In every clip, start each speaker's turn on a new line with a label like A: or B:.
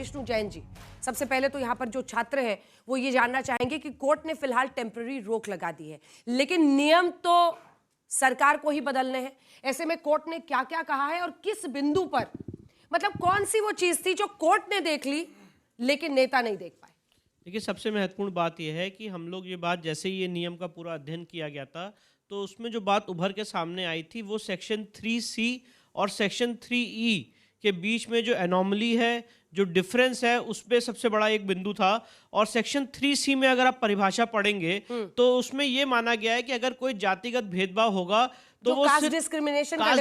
A: विष्णु जैन जी। सबसे पहले तो यहाँ पर जो छात्र हैं वो ये जानना चाहेंगे कि कोर्ट ने फिलहाल टेम्पररी रोक लगा दी है, लेकिन नियम तो सरकार को ही बदलने हैं। ऐसे में कोर्ट ने क्या क्या कहा है और किस बिंदु पर, मतलब कौन सी वो चीज थी जो कोर्ट ने देख ली लेकिन नेता नहीं देख पाए?
B: देखिए, सबसे महत्वपूर्ण बात यह है कि हम लोग ये बात, जैसे ही ये नियम का पूरा अध्ययन किया गया था, तो उसमें जो बात उभर के सामने आई थी वो सेक्शन 3C और सेक्शन 3E के बीच में जो एनोमली है, जो डिफरेंस है, उस पे सबसे बड़ा एक बिंदु था। और सेक्शन 3C में अगर आप परिभाषा पढ़ेंगे तो उसमें ये माना गया है कि अगर कोई जातिगत भेदभाव होगा तो वो
A: कास्ट डिस्क्रिमिनेशन का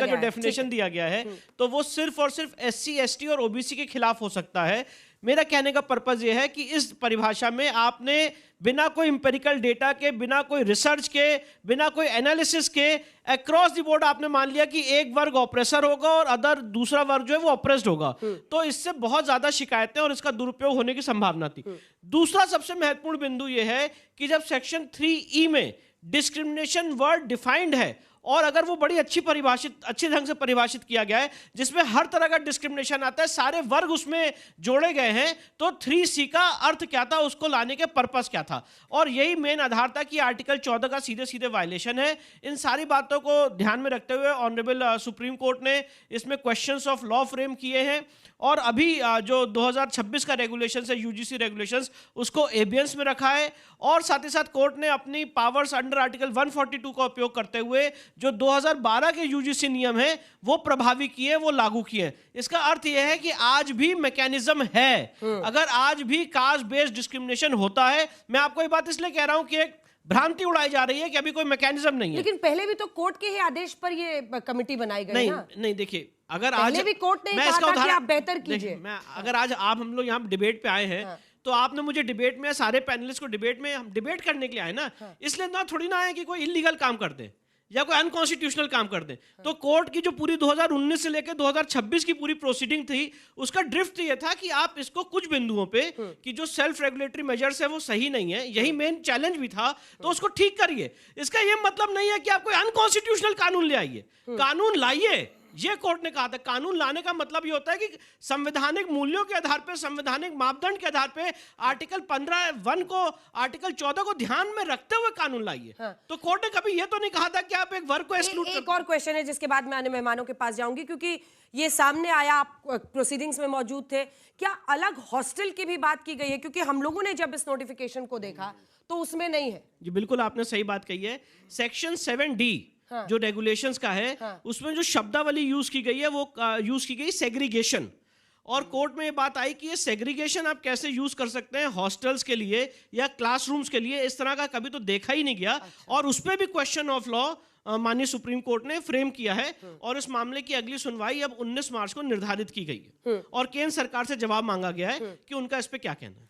B: जो डेफिनेशन दिया गया है तो वो सिर्फ और सिर्फ SC, ST और OBC के खिलाफ हो सकता है। मेरा कहने का पर्पज ये है कि इस परिभाषा में आपने बिना कोई इंपेरिकल डेटा के, बिना कोई रिसर्च के, बिना कोई एनालिसिस के अक्रॉस द बोर्ड आपने मान लिया कि एक वर्ग ऑप्रेसर होगा और दूसरा वर्ग जो है वो ऑप्रेस्ड होगा। तो इससे बहुत ज्यादा शिकायतें और इसका दुरुपयोग होने की संभावना थी। दूसरा सबसे महत्वपूर्ण बिंदु यह है कि जब सेक्शन 3E में डिस्क्रिमिनेशन वर्ड डिफाइंड है और अगर वो बड़ी अच्छी ढंग से परिभाषित किया गया है जिसमें हर तरह का डिस्क्रिमिनेशन आता है, सारे वर्ग उसमें जोड़े गए हैं, तो 3C का अर्थ क्या था, उसको लाने के पर्पस क्या था। और यही मेन आधार था कि आर्टिकल 14 का सीधे सीधे वायलेशन है। इन सारी बातों को ध्यान में रखते हुए ऑनरेबल सुप्रीम कोर्ट ने इसमें क्वेश्चंस ऑफ लॉ फ्रेम किए हैं और अभी जो 2026 का रेगुलेशन है, UGC रेगुलेशंस, उसको एबियंस में रखा है। और साथ ही साथ कोर्ट ने अपनी पावर्स अंडर आर्टिकल 142 का उपयोग करते हुए जो 2012 के UGC नियम है वो प्रभावी किए, वो लागू किए। इसका अर्थ यह है कि आज भी मैकेनिज्म है। अगर आज भी कास्ट बेस्ड डिस्क्रिमिनेशन होता है, मैं आपको ये बात इसलिए कह रहा हूं कि एक भ्रांति उड़ाई जा रही है कि अभी कोई मैकेनिज्म नहीं है।
A: लेकिन पहले भी तो कोर्ट के ही आदेश पर ये कमेटी बनाई गई ना?
B: नहीं, देखिए, अगर
A: आज भी कोर्ट ने कहा था कि आप बेहतर कीजिए।
B: मैं अगर आज हम लोग यहाँ डिबेट पे आए हैं तो आपने मुझे डिबेट में, सारे पैनलिस्ट को डिबेट में, हम डिबेट करने के लिए आए ना, इसलिए ना थोड़ी ना आए कि कोई इलीगल काम कर दे या कोई अनकॉन्स्टिट्यूशनल काम कर दे। तो कोर्ट की जो पूरी 2019 से लेकर 2026 की पूरी प्रोसीडिंग थी, उसका ड्रिफ्ट ये था कि आप इसको कुछ बिंदुओं पे कि जो सेल्फ रेगुलेटरी मेजर्स है वो सही नहीं है, यही मेन चैलेंज भी था, तो उसको ठीक करिए। इसका ये मतलब नहीं है कि आप कोई अनकॉन्स्टिट्यूशनल कानून ले आइए, कानून लाइए। ये कोर्ट ने कहा था कानून लाने का मतलब ये होता है कि संवैधानिक मूल्यों के आधार पर, संवैधानिक मापदंड के आधार पर आर्टिकल 15(1) को, आर्टिकल 14 को ध्यान में रखते हुए कानून लाइए। तो कोर्ट ने कभी ये तो नहीं कहा था कि आप एक वर्ग को एक्सक्लूड।
A: एक और क्वेश्चन है जिसके बाद मैं अन्य मेहमानों के पास जाऊंगी, क्योंकि ये सामने आया, आप प्रोसीडिंग्स में मौजूद थे, क्या अलग हॉस्टल की भी बात की गई है? क्योंकि हम लोगों ने जब इस नोटिफिकेशन को देखा तो उसमें नहीं है।
B: जी बिल्कुल, आपने सही बात कही है। सेक्शन 7D जो रेगुलेशंस का है, उसमें जो शब्दावली यूज की गई है वो यूज की गई सेग्रीगेशन। और कोर्ट में ये बात आई कि ये सेग्रीगेशन आप कैसे यूज कर सकते हैं हॉस्टल्स के लिए या क्लासरूम्स के लिए, इस तरह का कभी तो देखा ही नहीं गया। और उस पर भी क्वेश्चन ऑफ लॉ माननीय सुप्रीम कोर्ट ने फ्रेम किया है और इस मामले की अगली सुनवाई अब 19 मार्च को निर्धारित की गई है और केंद्र सरकार से जवाब मांगा गया है कि उनका इस पे क्या कहना है।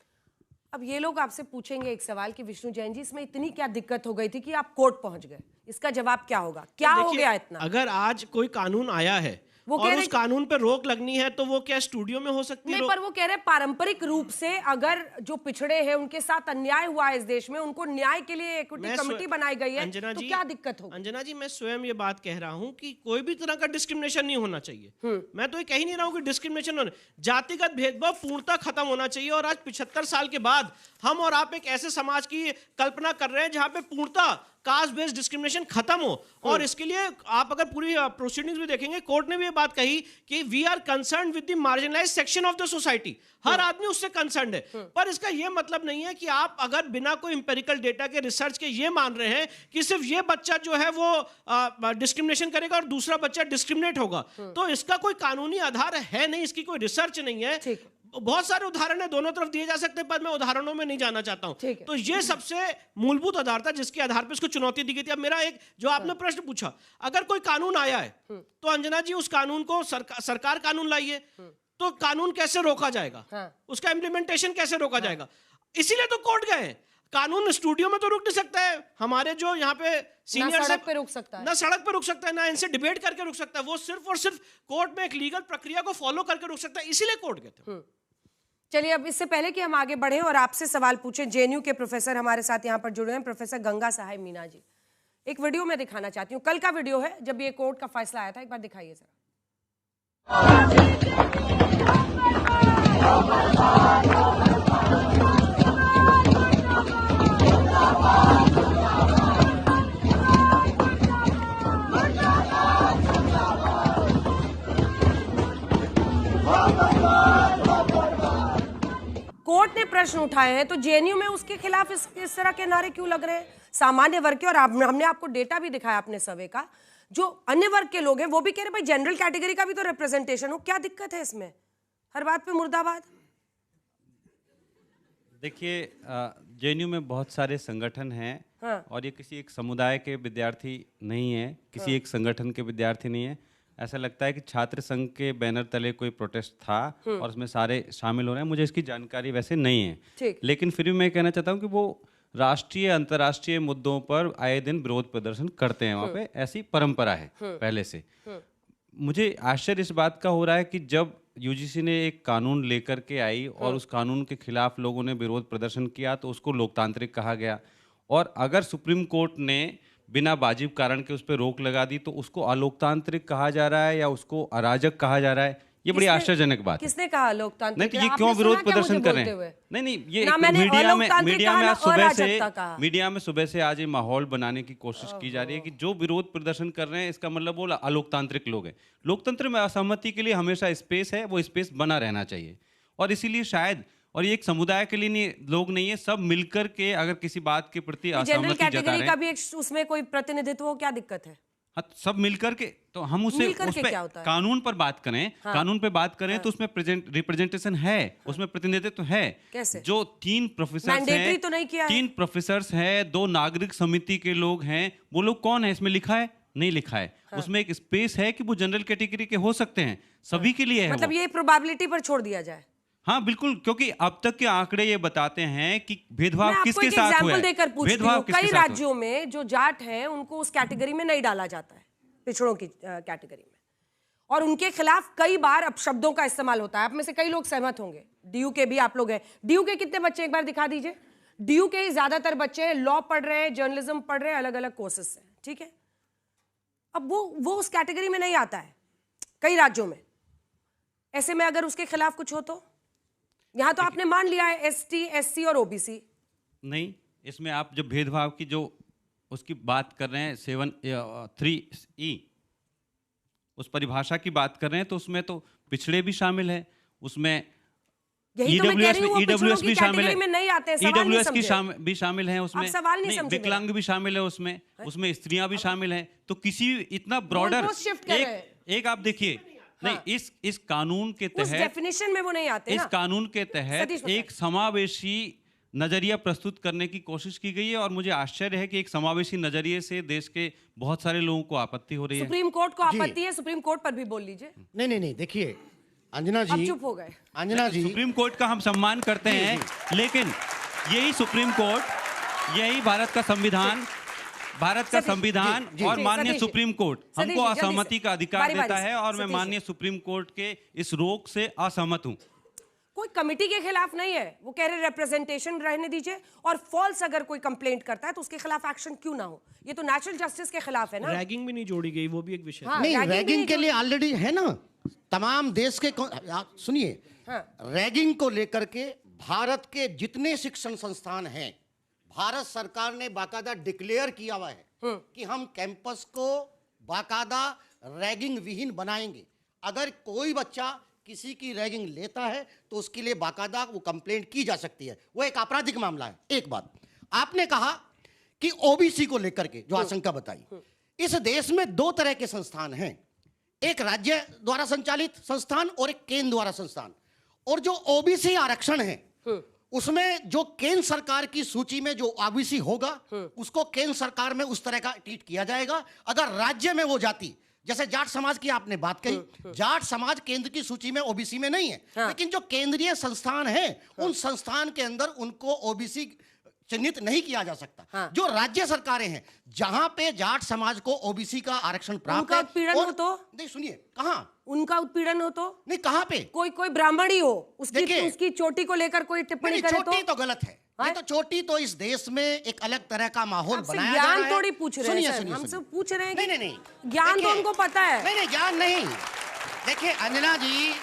A: अब ये लोग आपसे पूछेंगे एक सवाल कि विष्णु जैन जी, इसमें इतनी क्या दिक्कत हो गई थी कि आप कोर्ट पहुंच गए, इसका जवाब क्या होगा? क्या हो गया इतना?
B: अगर आज कोई कानून आया है और उस कानून पे रोक लगनी है तो वो क्या स्टूडियो में हो सकती है?
A: नहीं, पर वो कह रहे हैं पारंपरिक रूप से अगर जो पिछड़े हैं उनके साथ अन्याय हुआ है इस देश में, उनको न्याय के लिए इक्विटी कमेटी बनाई गई है, तो क्या दिक्कत होगी?
B: अंजना जी, मैं स्वयं ये बात कह रहा हूं कि कोई भी तरह का डिस्क्रिमिनेशन नहीं होना चाहिए। मैं तो ये कह ही नहीं रहा हूं कि डिस्क्रिमिनेशन होना, जातिगत भेदभाव पूर्णतः खत्म होना चाहिए। और आज 75 साल के बाद हम और आप एक ऐसे समाज की कल्पना कर रहे हैं जहां पे पूर्णतः कास्ट बेस्ड डिस्क्रिमिनेशन खत्म हो। और इसके लिए आप अगर पूरी प्रोसीडिंग्स भी देखेंगे, कोर्ट ने भी ये बात कही कि we are concerned with the marginalised section of the society. हर आदमी उससे कंसर्न्ड है। पर इसका ये मतलब नहीं है कि आप अगर बिना कोई इंपेरिकल डेटा के, रिसर्च के ये मान रहे हैं कि सिर्फ ये बच्चा जो है वो डिस्क्रिमिनेशन करेगा और दूसरा बच्चा डिस्क्रिमिनेट होगा, तो इसका कोई कानूनी आधार है नहीं, इसकी कोई रिसर्च नहीं है। बहुत सारे उदाहरण है, दोनों तरफ दिए जा सकते हैं, पर मैं उदाहरणों में नहीं जाना चाहता हूं। तो ये सबसे मूलभूत आधार था जिसके आधार पर इसको चुनौती दी गई थी। अब मेरा एक, जो आपने प्रश्न पूछा, अगर कोई कानून आया है तो अंजना जी उस कानून को सरकार कानून लाइए, तो कानून कैसे रोका जाएगा, उसका इम्प्लीमेंटेशन कैसे रोका जाएगा? इसीलिए तो कोर्ट गए हैं। कानून स्टूडियो में तो रुक नहीं सकता है, हमारे जो यहाँ पे सीनियर
A: सड़क पे रुक सकता है,
B: ना सड़क पे रुक सकता है, ना इनसे डिबेट करके रुक सकता है, वो सिर्फ और सिर्फ कोर्ट में एक लीगल प्रक्रिया को फॉलो करके रुक सकता है, इसीलिए कोर्ट गए थे।
A: चलिए, अब इससे पहले कि हम आगे बढ़ें और आपसे सवाल पूछें, JNU के प्रोफेसर हमारे साथ यहाँ पर जुड़े हैं, प्रोफेसर गंगा सहाय मीना जी। एक वीडियो मैं दिखाना चाहती हूँ, कल का वीडियो है जब ये कोर्ट का फैसला आया था, एक बार दिखाइए जरा। कोर्ट ने प्रश्न उठाए हैं तो जेएनयू में उसके खिलाफ इस तरह के नारे क्यों लग रहे हैं? सामान्य वर्ग के, और हमने आपको डेटा भी दिखाया अपने सर्वे का, जो अन्य वर्ग के लोग हैं वो भी कह रहे भाई जनरल कैटेगरी का भी तो रिप्रेजेंटेशन हो, क्या दिक्कत है इसमें? हर बात पे मुर्दाबाद।
C: देखिए, जेएनयू में बहुत सारे संगठन हैं।
A: हाँ।
C: और ये किसी एक समुदाय के विद्यार्थी नहीं है, किसी एक संगठन के विद्यार्थी नहीं है। ऐसा लगता है कि छात्र संघ के बैनर तले कोई प्रोटेस्ट था और उसमें सारे शामिल हो रहे हैं। मुझे इसकी जानकारी वैसे नहीं है,
A: ठीक।
C: लेकिन फिर भी मैं कहना चाहता हूँ कि वो राष्ट्रीय अंतर्राष्ट्रीय मुद्दों पर आए दिन विरोध प्रदर्शन करते हैं। वहाँ पे ऐसी परंपरा है पहले से। मुझे आश्चर्य इस बात का हो रहा है कि जब यूजीसी ने एक कानून लेकर के आई और उस कानून के खिलाफ लोगों ने विरोध प्रदर्शन किया तो उसको लोकतांत्रिक कहा गया, और अगर सुप्रीम कोर्ट ने बिना वाजिब कारण के उस पर रोक लगा दी तो उसको अलोकतांत्रिक कहा जा रहा है या उसको अराजक कहा जा रहा है। ये बड़ी आश्चर्यजनक बात है।
A: किसने कहा लोकतांत्रिक?
C: नहीं तो ये क्यों विरोध प्रदर्शन कर रहे हैं? नहीं, ये मीडिया में सुबह से आज ये माहौल बनाने की कोशिश की जा रही है कि जो विरोध प्रदर्शन कर रहे हैं इसका मतलब वो अलोकतांत्रिक लोग हैं। लोकतंत्र में असहमति के लिए हमेशा स्पेस है, वो स्पेस बना रहना चाहिए। और इसीलिए शायद, और ये एक समुदाय के लिए नहीं, लोग नहीं है, सब मिलकर के अगर किसी बात के प्रति असहमति जता रहे हैं,
A: का भी एक उसमें कोई प्रतिनिधित्व हो, क्या दिक्कत है?
C: हाँ, सब मिलकर के, तो हम उस पे कानून पर बात करें। हाँ। कानून पे बात करें तो उसमें रिप्रेजेंटेशन है, उसमें प्रतिनिधित्व है।
A: कैसे?
C: जो 3 प्रोफेसर्स हैं,
A: तो नहीं किया है।
C: 3 प्रोफेसर्स हैं, 2 नागरिक समिति के लोग हैं, वो लोग कौन है? इसमें लिखा है? नहीं लिखा है। हाँ। उसमें एक स्पेस है कि वो जनरल कैटेगरी के हो सकते हैं, सभी के लिए है।
A: मतलब ये प्रोबेबिलिटी पर छोड़ दिया जाए।
C: हाँ बिल्कुल, क्योंकि अब तक के आंकड़े ये बताते हैं कि भेदभाव किसके साथ हुआ है।
A: देकर पूछती हूं, कई राज्यों में जो जाट हैं उनको उस कैटेगरी में नहीं डाला जाता है, पिछड़ों की कैटेगरी में, और उनके खिलाफ कई बार अपशब्दों का इस्तेमाल होता है। आप में से कई लोग सहमत होंगे, डीयू के भी आप लोग हैं। डीयू के कितने बच्चे एक बार दिखा दीजिए? डीयू के ज्यादातर बच्चे लॉ पढ़ रहे हैं, जर्नलिज्म पढ़ रहे हैं, अलग अलग कोर्सेस से, ठीक है। अब वो उस कैटेगरी में नहीं आता है कई राज्यों में। ऐसे में अगर उसके खिलाफ कुछ हो तो यहां तो आपने मान लिया है एसटी, एससी और ओबीसी।
C: नहीं, इसमें आप जब भेदभाव की जो उसकी बात कर रहे हैं 7.3E उस परिभाषा की बात कर रहे हैं तो उसमें तो पिछड़े भी शामिल है, उसमें ईडब्ल्यूएस भी शामिल है, ईडब्ल्यूएस भी शामिल है, उसमें विकलांग भी शामिल है, उसमें स्त्रियां भी शामिल हैं। तो किसी इतना ब्रॉडर एक आप देखिए। हाँ। नहीं, इस कानून के तहत,
A: डेफिनेशन में वो नहीं आते
C: इस कानून के तहत एक समावेशी नजरिया प्रस्तुत करने की कोशिश की गई है, और मुझे आश्चर्य है कि एक समावेशी नजरिए से देश के बहुत सारे लोगों को आपत्ति हो रही है।
A: सुप्रीम कोर्ट को आपत्ति है, सुप्रीम कोर्ट पर भी बोल लीजिए।
D: नहीं, देखिए अंजना जी,
A: चुप हो गए।
D: अंजना जी,
C: सुप्रीम कोर्ट का हम सम्मान करते हैं, लेकिन यही सुप्रीम कोर्ट, यही भारत का संविधान और माननीय सुप्रीम कोर्ट हमको असहमति का अधिकार देता है, और मैं माननीय सुप्रीम कोर्ट के इस रोक से असहमत हूं।
A: कोई कमिटी के खिलाफ नहीं है, वो कह रहे रिप्रेजेंटेशन रहने दीजिए, और फॉल्स अगर कोई कंप्लेंट करता है तो उसके खिलाफ एक्शन क्यों ना हो? ये तो नेचुरल जस्टिस के खिलाफ है ना।
B: रैगिंग भी नहीं जोड़ी गई, वो भी एक विषय।
D: हाँ, नहीं, रैगिंग के लिए ऑलरेडी है ना, तमाम देश के। सुनिए, रैगिंग को लेकर के भारत के जितने शिक्षण संस्थान हैं, भारत सरकार ने बाकायदा डिक्लेयर किया हुआ है कि हम कैंपस को बाकायदा रैगिंग विहीन बनाएंगे। अगर कोई बच्चा किसी की रैगिंग लेता है तो उसके लिए बाकायदा वो कंप्लेंट की जा सकती है, वो एक आपराधिक मामला है। एक बात आपने कहा कि ओबीसी को लेकर के जो आशंका बताई, इस देश में 2 तरह के संस्थान हैं, एक राज्य द्वारा संचालित संस्थान और एक केंद्र द्वारा संस्थान। और जो ओबीसी आरक्षण है उसमें जो केंद्र सरकार की सूची में जो ओबीसी होगा उसको केंद्र सरकार में उस तरह का ट्रीट किया जाएगा। अगर राज्य में वो जाति, जैसे जाट समाज की आपने बात कही, जाट समाज केंद्र की सूची में ओबीसी में नहीं है, लेकिन जो केंद्रीय संस्थान है उन संस्थान के अंदर उनको ओबीसी चिन्हित नहीं किया जा सकता। हाँ। जो राज्य सरकारें हैं जहां पे जाट समाज को ओबीसी का आरक्षण प्राप्त है,
A: उत्पीड़न हो तो नहीं,
D: सुनिए, कहां
A: उनका उत्पीड़न हो तो नहीं,
D: कहां पे
A: कोई ब्राह्मण ही हो, उसकी चोटी को लेकर कोई टिप्पणी करे
D: चोटी तो गलत है। नहीं तो चोटी तो इस देश में एक अलग तरह का माहौल बनाया जा रहा है।
A: ज्ञान थोड़ी पूछ रहे हैं, हम सब पूछ रहे हैं। नहीं, ज्ञान तो उनको पता है।
D: नहीं, ज्ञान नहीं। देखिए अंजना जी,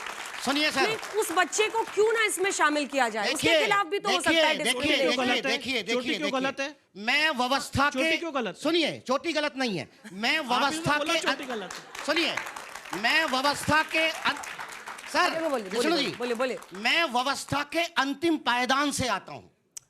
D: सुनिए सर,
A: उस बच्चे को क्यों ना इसमें शामिल किया जाए? उसके खिलाफ भी तो हो सकता है।
D: देखिए गलत है। मैं व्यवस्था के, सुनिए, चोटी गलत नहीं है। मैं व्यवस्था के, सुनिए, मैं व्यवस्था के, सर,
A: आगे बोलिए,
D: सुनो जी,
A: बोलिए बोलिए।
D: मैं व्यवस्था के अंतिम पायदान से आता हूं।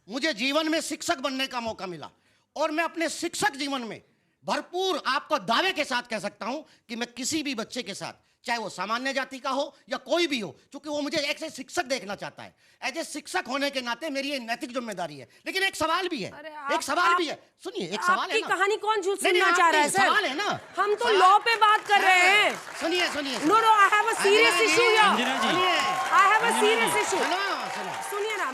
D: मुझे जीवन में शिक्षक बनने का मौका मिला और मैं अपने शिक्षक जीवन में भरपूर आपको दावे के साथ कह सकता हूं कि मैं किसी भी बच्चे के साथ, चाहे वो सामान्य जाति का हो या कोई भी हो, क्योंकि वो मुझे एक से शिक्षक देखना चाहता है, एज ए शिक्षक होने के नाते मेरी ये नैतिक जिम्मेदारी है। लेकिन एक सवाल भी है, एक सवाल भी है, सुनिए, एक सवाल है
A: आपकी
D: ना।
A: कहानी कौन झूठ
D: नहीं,
A: सुनना चाह रहा है
D: आपकी
A: सर?
D: सवाल है ना।
A: हम तो
D: सवाल-
A: लॉ पे बात कर रहे हैं।
D: सुनिए सुनिए
A: no no, I have a serious issue here.
C: Anjana ji,
A: I have a serious issue.
D: सुनो।
A: सुनिए ना,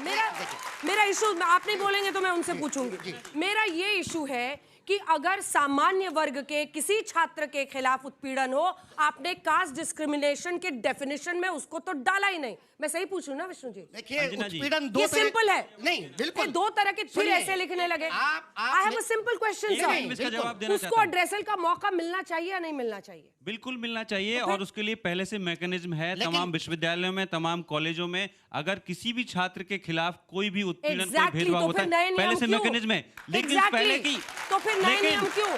A: मेरा इशू, आप नहीं बोलेंगे तो मैं उनसे पूछूंगी। मेरा ये इशू है कि अगर सामान्य वर्ग के किसी छात्र के खिलाफ उत्पीड़न हो, आपने कास्ट डिस्क्रिमिनेशन के डेफिनेशन में उसको तो डाला ही नहीं। मैं सही पूछूं ना विष्णु जी?
D: देखिए,
C: अंजना जी,
D: उत्पीड़न दो
A: ये
D: तरह-
A: सिंपल है।
D: नहीं, बिल्कुल
A: दो तरह के फिर
D: सुनिए,
A: ऐसे लिखने लगे।
D: आप
A: आई हैव अ सिंपल क्वेश्चन
C: एक मिनट में इसका जवाब देना
A: उसको
C: चाहता हूं।
A: एड्रेसल का मौका मिलना चाहिए या नहीं मिलना चाहिए?
C: बिल्कुल मिलना चाहिए, और उसके लिए पहले से मैकेनिज्म है तमाम विश्वविद्यालयों में, तमाम कॉलेजों में। अगर किसी भी छात्र के खिलाफ कोई भी उत्पीड़न, कोई
A: Exactly,
C: भेदभाव
A: तो
C: होता
A: फिर
C: है,
A: नए नियम
C: पहले से
A: क्यों?
C: मैकेनिज्म है। लेकिन
A: Exactly,
C: पहले की
A: तो फिर नए
C: लेकिन-
A: नियम क्यों?